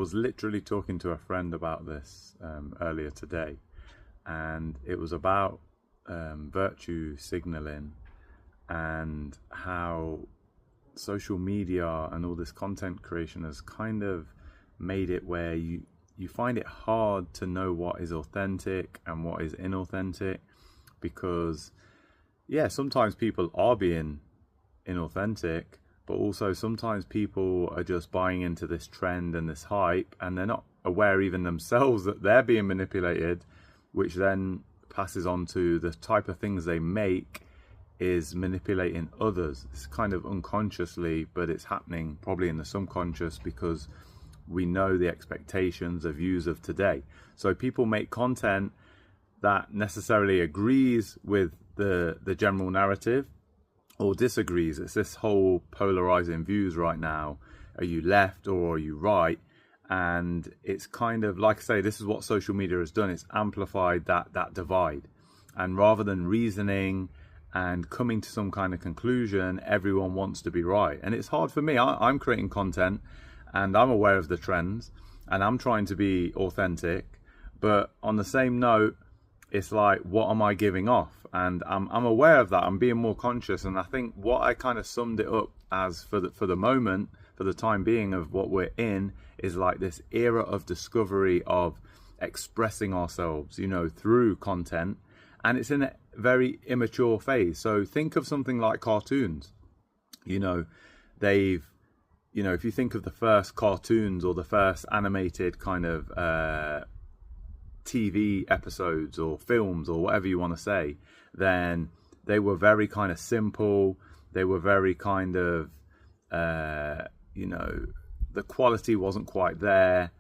was literally talking to a friend about this earlier today, and it was about virtue signaling and how social media and all this content creation has kind of made it where you find it hard to know what is authentic and what is inauthentic, because sometimes people are being inauthentic, but also sometimes people are just buying into this trend and this hype, and they're not aware even themselves that they're being manipulated, which then passes on to the type of things they make is manipulating others. It's kind of unconsciously, but it's happening probably in the subconscious, because we know the expectations, the views of today. So people make content that necessarily agrees with the general narrative or disagrees. It's this whole polarizing views right now. Are you left or are you right? And it's kind of, like I say, this is what social media has done. It's amplified that divide. And rather than reasoning and coming to some kind of conclusion, everyone wants to be right. And it's hard for me. I'm creating content and I'm aware of the trends and I'm trying to be authentic. But on the same note, it's like, what am I giving off? And I'm aware of that. I'm being more conscious. And I think what I kind of summed it up as for the moment, for the time being of what we're in, is like this era of discovery of expressing ourselves, through content. And it's in a very immature phase. So think of something like cartoons. If you think of the first cartoons or the first animated kind of TV episodes or films or whatever you want to say, then they were very kind of simple. They were very kind of, the quality wasn't quite there.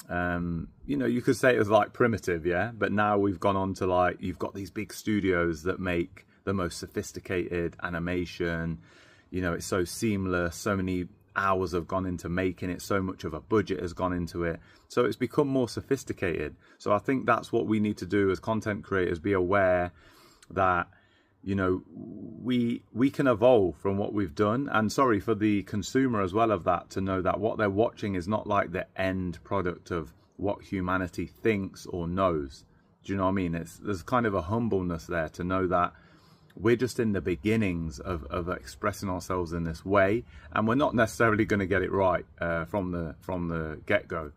You could say it was like primitive, yeah? But now we've gone on to like, you've got these big studios that make the most sophisticated animation. It's so seamless. So many hours have gone into making it. So much of a budget has gone into it. So it's become more sophisticated. So I think that's what we need to do as content creators, be aware that, we can evolve from what we've done. And sorry for the consumer as well of that, to know that what they're watching is not like the end product of what humanity thinks or knows. Do you know what I mean? There's kind of a humbleness there to know that we're just in the beginnings of expressing ourselves in this way, and we're not necessarily going to get it right from the get-go.